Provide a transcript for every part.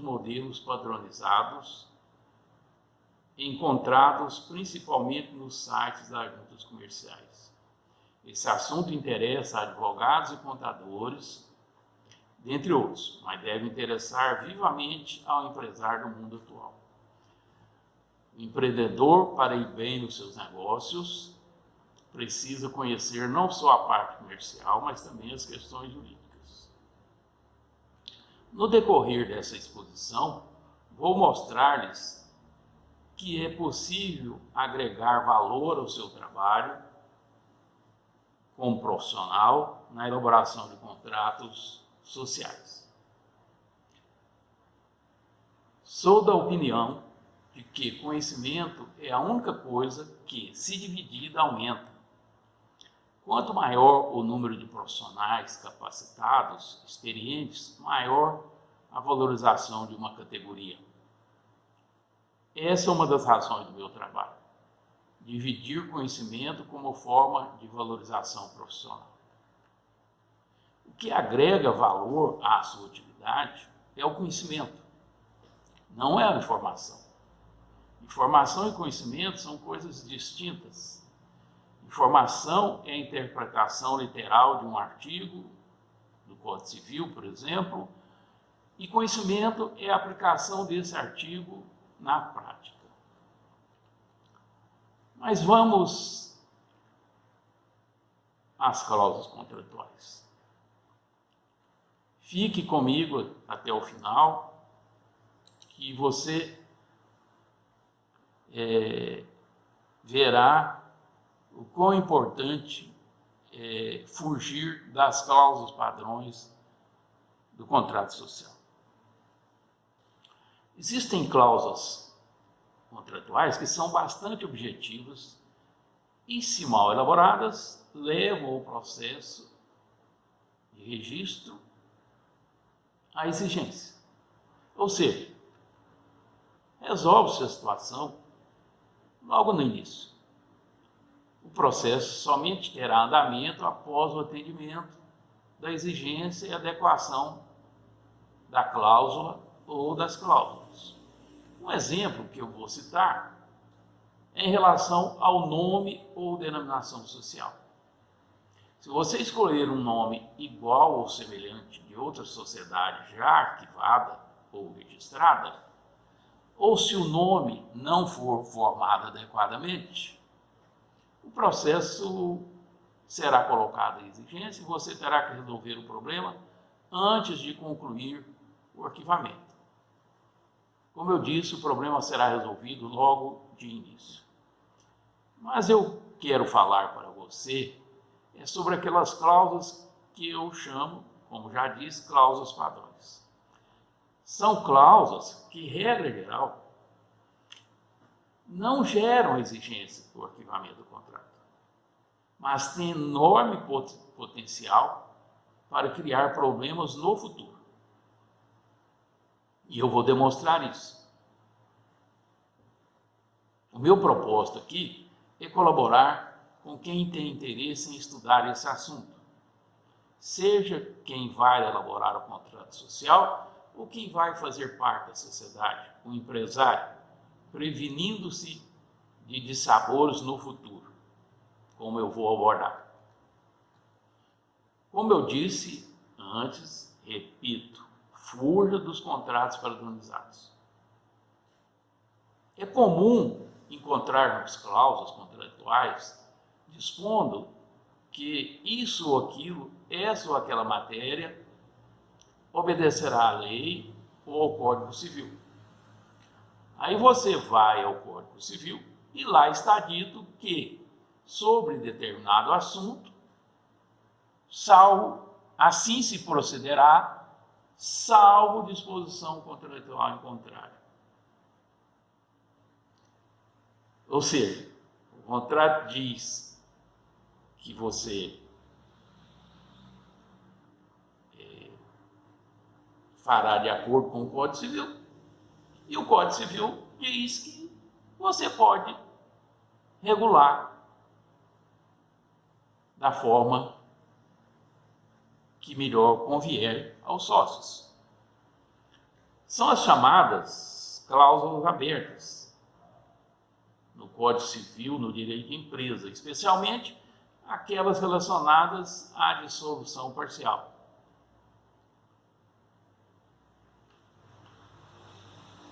modelos padronizados encontrados principalmente nos sites das juntas comerciais. Esse assunto interessa a advogados e contadores, dentre outros, mas deve interessar vivamente ao empresário do mundo atual. O empreendedor, para ir bem nos seus negócios, precisa conhecer não só a parte comercial, mas também as questões jurídicas. No decorrer dessa exposição, vou mostrar-lhes que é possível agregar valor ao seu trabalho como profissional na elaboração de contratos sociais. Sou da opinião de que conhecimento é a única coisa que, se dividida, aumenta. Quanto maior o número de profissionais capacitados, experientes, maior a valorização de uma categoria. Essa é uma das razões do meu trabalho. Dividir conhecimento como forma de valorização profissional. O que agrega valor à sua atividade é o conhecimento, não é a informação. Informação e conhecimento são coisas distintas. Informação é a interpretação literal de um artigo do Código Civil, por exemplo, e conhecimento é a aplicação desse artigo na prática. Mas vamos às cláusulas contratuais. Fique comigo até o final, que você verá o quão importante é fugir das cláusulas padrões do contrato social. Existem cláusulas contratuais que são bastante objetivas e, se mal elaboradas, levam o processo de registro à exigência. Ou seja, resolve-se a situação logo no início. O processo somente terá andamento após o atendimento da exigência e adequação da cláusula ou das cláusulas. Um exemplo que eu vou citar é em relação ao nome ou denominação social. Se você escolher um nome igual ou semelhante de outra sociedade já arquivada ou registrada, ou se o nome não for formado adequadamente, o processo será colocado em exigência e você terá que resolver o problema antes de concluir o arquivamento. Como eu disse, o problema será resolvido logo de início. Mas eu quero falar para você sobre aquelas cláusulas que eu chamo, como já disse, cláusulas padrões. São cláusulas que, regra geral, não geram exigência do arquivamento do contrato, mas têm enorme potencial para criar problemas no futuro. E eu vou demonstrar isso. O meu propósito aqui é colaborar com quem tem interesse em estudar esse assunto, seja quem vai elaborar o contrato social ou quem vai fazer parte da sociedade, o empresário, prevenindo-se de dissabores no futuro, como eu vou abordar. Como eu disse antes, repito, fuja dos contratos padronizados. É comum encontrarmos cláusulas contratuais dispondo que isso ou aquilo, essa ou aquela matéria, obedecerá à lei ou ao Código Civil. Aí você vai ao Código Civil e lá está dito que, sobre determinado assunto, assim se procederá, salvo disposição contratual em contrário. Ou seja, o contrato diz que você fará de acordo com o Código Civil, e o Código Civil diz que você pode regular da forma que melhor convier aos sócios. São as chamadas cláusulas abertas no Código Civil, no direito de empresa, especialmente aquelas relacionadas à dissolução parcial.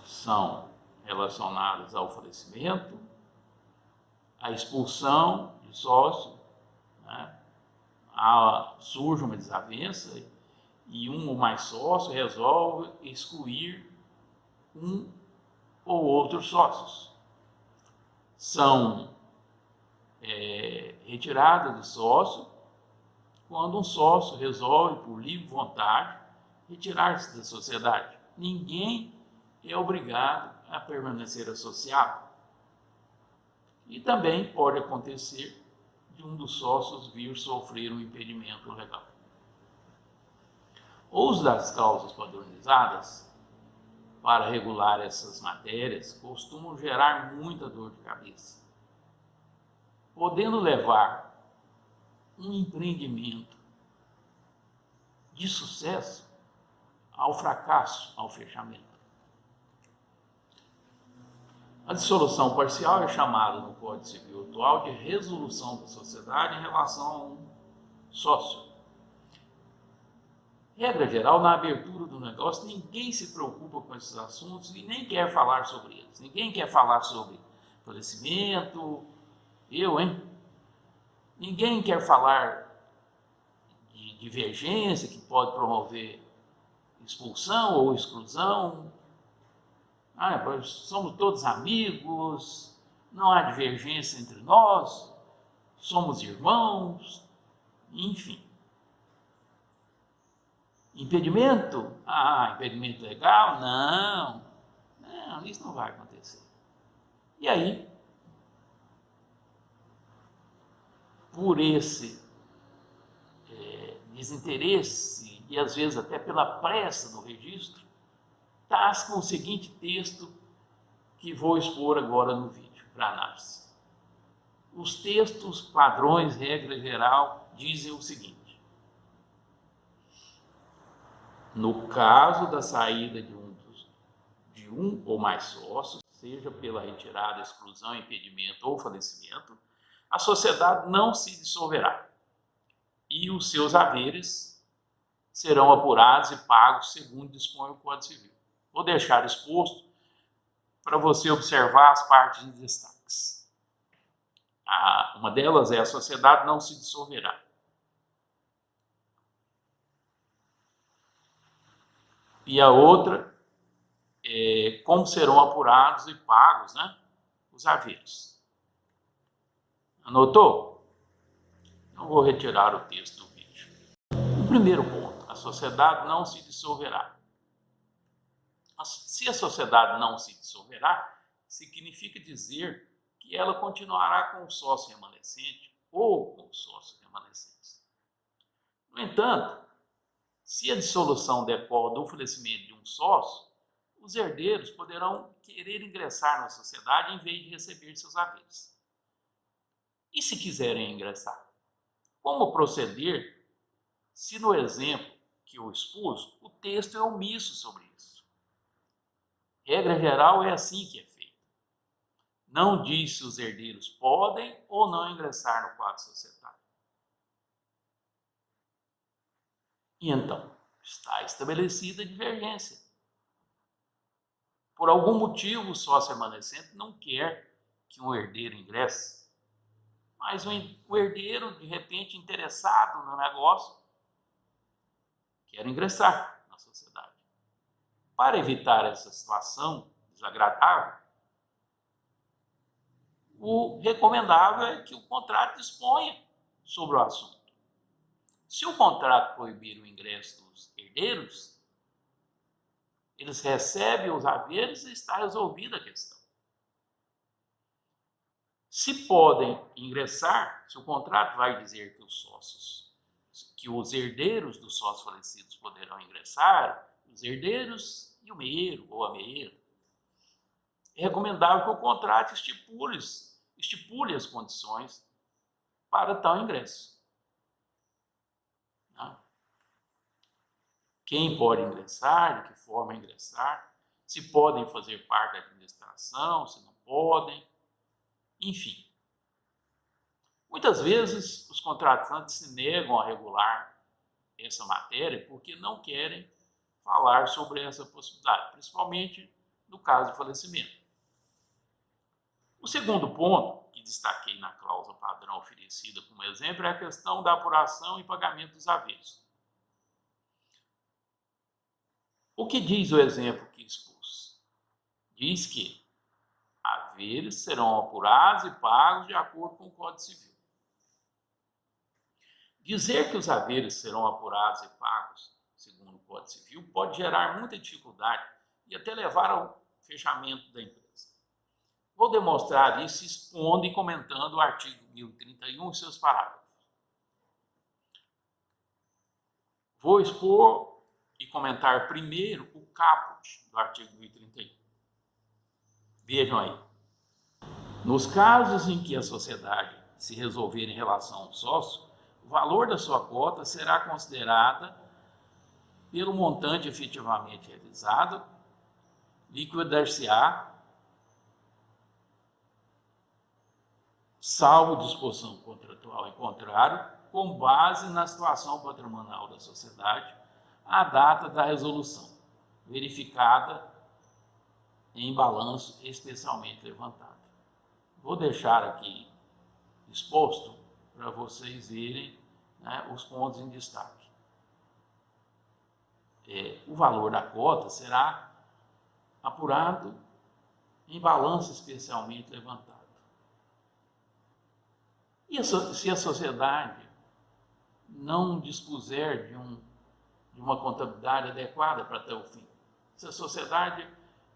São relacionadas ao falecimento, à expulsão de sócio, né? Surge uma desavença e um ou mais sócios resolve excluir um ou outros sócios. São retiradas do sócio quando um sócio resolve, por livre vontade, retirar-se da sociedade. Ninguém é obrigado a permanecer associado. E também pode acontecer de um dos sócios vir sofrer um impedimento legal. O uso das cláusulas padronizadas para regular essas matérias costumam gerar muita dor de cabeça, podendo levar um empreendimento de sucesso ao fracasso, ao fechamento. A dissolução parcial é chamada no Código Civil atual de resolução da sociedade em relação a um sócio. Regra geral, na abertura do negócio, ninguém se preocupa com esses assuntos e nem quer falar sobre eles. Ninguém quer falar sobre falecimento, Ninguém quer falar de divergência que pode promover expulsão ou exclusão. Somos todos amigos, não há divergência entre nós, somos irmãos, enfim. Impedimento? Impedimento legal? Não, isso não vai acontecer. E aí, por esse desinteresse e às vezes até pela pressa no registro, tasca o seguinte texto que vou expor agora no vídeo para análise. Os textos padrões, regra geral, dizem o seguinte: no caso da saída de um ou mais sócios, seja pela retirada, exclusão, impedimento ou falecimento, a sociedade não se dissolverá e os seus haveres serão apurados e pagos segundo dispõe o Código Civil. Vou deixar exposto para você observar as partes de destaques. Uma delas é: a sociedade não se dissolverá. E a outra é como serão apurados e pagos, os haveres. Anotou? Então vou retirar o texto do vídeo. O primeiro ponto: a sociedade não se dissolverá. Se a sociedade não se dissolverá, significa dizer que ela continuará com o sócio remanescente ou com os sócios remanescentes. No entanto, se a dissolução decorre do falecimento de um sócio, os herdeiros poderão querer ingressar na sociedade em vez de receber seus haveres. E se quiserem ingressar? Como proceder se, no exemplo que eu expus, o texto é omisso sobre isso? Regra geral, é assim que é feito. Não diz se os herdeiros podem ou não ingressar no quadro societário. E então, está estabelecida a divergência. Por algum motivo, o sócio remanescente não quer que um herdeiro ingresse, mas o herdeiro, de repente, interessado no negócio, quer ingressar na sociedade. Para evitar essa situação desagradável, o recomendável é que o contrato disponha sobre o assunto. Se o contrato proibir o ingresso dos herdeiros, eles recebem os haveres e está resolvida a questão. Se podem ingressar, se o contrato vai dizer que os herdeiros dos sócios falecidos poderão ingressar, os herdeiros e o meeiro ou a meeira, é recomendável que o contrato estipule as condições para tal ingresso. Quem pode ingressar, de que forma ingressar, se podem fazer parte da administração, se não podem, enfim. Muitas vezes os contratantes se negam a regular essa matéria porque não querem falar sobre essa possibilidade, principalmente no caso de falecimento. O segundo ponto que destaquei na cláusula padrão oferecida como exemplo é a questão da apuração e pagamento dos haveres. O que diz o exemplo que expus? Diz que haveres serão apurados e pagos de acordo com o Código Civil. Dizer que os haveres serão apurados e pagos segundo o Código Civil pode gerar muita dificuldade e até levar ao fechamento da empresa. Vou demonstrar isso expondo e comentando o artigo 1031 e seus parágrafos. Vou expor e comentar primeiro o caput do artigo 1031. Vejam aí. Nos casos em que a sociedade se resolver em relação ao sócio, o valor da sua cota será considerada pelo montante efetivamente realizado, liquidar-se-á, salvo disposição contratual em contrário, com base na situação patrimonial da sociedade, à data da resolução, verificada em balanço especialmente levantado. Vou deixar aqui exposto para vocês verem, né, os pontos em destaque. O valor da cota será apurado em balanço especialmente levantado. E se a sociedade não dispuser de uma contabilidade adequada para tal fim? Se a sociedade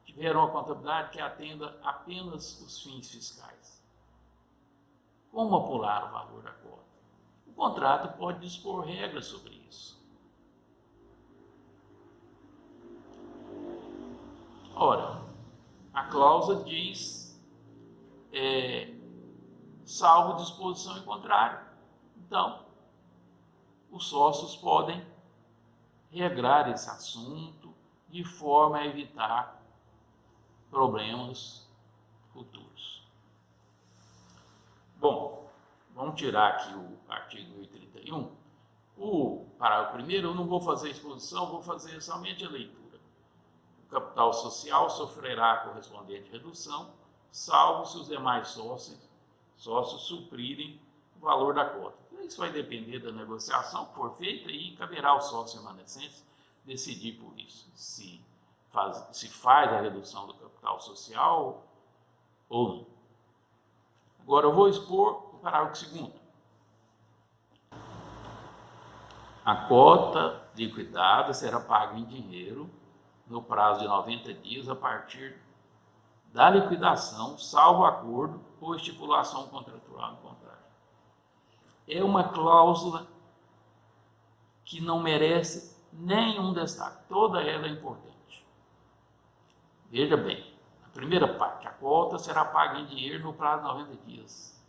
tiver uma contabilidade que atenda apenas os fins fiscais, como apurar o valor da cota? O contrato pode dispor regras sobre isso. Ora, a cláusula diz salvo disposição em contrário. Então, os sócios podem regrar esse assunto de forma a evitar problemas futuros. Bom, vamos tirar aqui o artigo 1031. O parágrafo primeiro, eu não vou fazer exposição, vou fazer somente a leitura. O capital social sofrerá a correspondente redução, salvo se os demais sócios suprirem o valor da cota. Isso vai depender da negociação que for feita e caberá aos sócios remanescentes decidir por isso, se faz a redução do capital social ou não. Agora eu vou expor o parágrafo segundo. A cota liquidada será paga em dinheiro no prazo de 90 dias a partir da liquidação, salvo acordo ou estipulação contratual em contrário. É uma cláusula que não merece nenhum destaque. Toda ela é importante. Veja bem, a primeira parte, a cota será paga em dinheiro no prazo de 90 dias.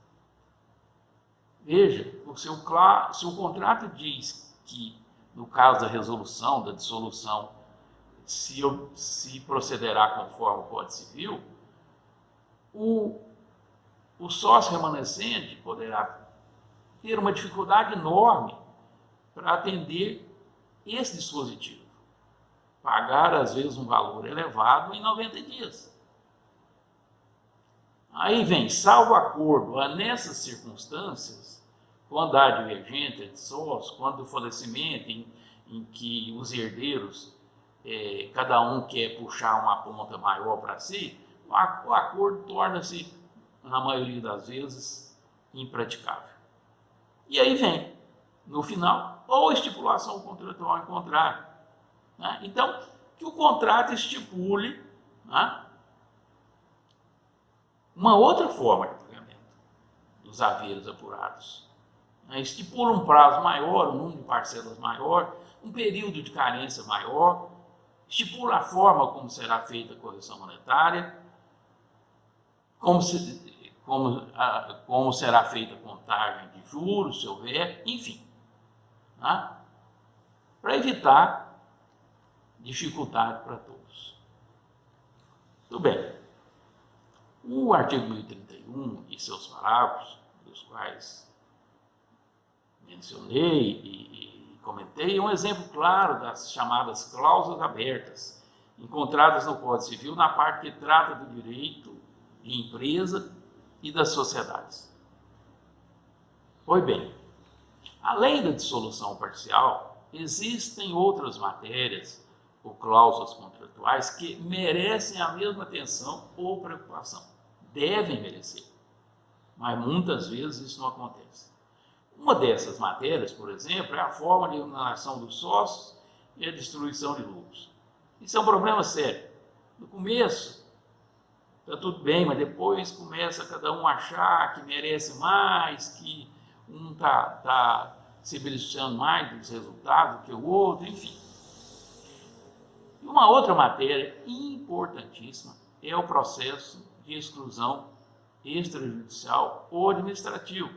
Veja, se o contrato diz que, no caso da resolução, da dissolução, se procederá conforme o Código Civil, o sócio remanescente poderá ter uma dificuldade enorme para atender esse dispositivo. Pagar, às vezes, um valor elevado em 90 dias. Aí vem, salvo acordo, nessas circunstâncias, quando há divergência entre sócios, quando o falecimento em que os herdeiros, cada um quer puxar uma ponta maior para si, o acordo torna-se, na maioria das vezes, impraticável. E aí vem, no final, ou estipulação contratual em contrário. Né? Então, que o contrato estipule, né, uma outra forma de pagamento dos haveres apurados. Né? Estipula um prazo maior, um número de parcelas maior, um período de carência maior, estipula a forma como será feita a correção monetária, como será feita a contagem de juros, se houver, enfim. Né? Para evitar dificuldade para todos. Tudo bem. O artigo 1031 e seus parágrafos, dos quais mencionei e comentei, é um exemplo claro das chamadas cláusulas abertas, encontradas no Código Civil na parte que trata do direito de empresa e das sociedades. Pois bem, além da dissolução parcial, existem outras matérias ou cláusulas contratuais que merecem a mesma atenção ou preocupação. Devem merecer, mas muitas vezes isso não acontece. Uma dessas matérias, por exemplo, é a forma de remuneração dos sócios e a distribuição de lucros. Isso é um problema sério. No começo, está tudo bem, mas depois começa cada um a achar que merece mais, que um está se beneficiando mais dos resultados que o outro, enfim. E uma outra matéria importantíssima é o processo de exclusão extrajudicial ou administrativo.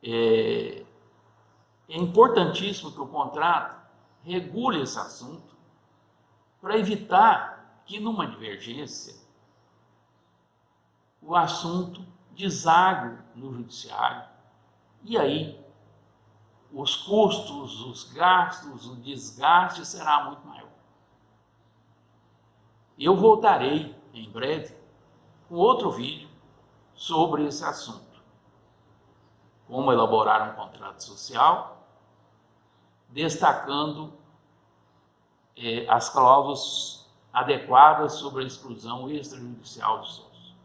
É importantíssimo que o contrato regule esse assunto para evitar que, numa divergência, o assunto desague no judiciário e aí os custos, os gastos, o desgaste será muito maior. Eu voltarei em breve com outro vídeo sobre esse assunto. Como elaborar um contrato social, destacando as cláusulas adequadas sobre a exclusão extrajudicial dos sócios.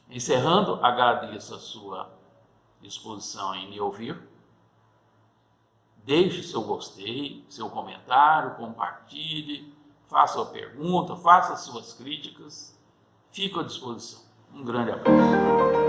Encerrando, agradeço a sua disposição em me ouvir. Deixe seu gostei, seu comentário, compartilhe, faça a pergunta, faça suas críticas. Fico à disposição. Um grande abraço.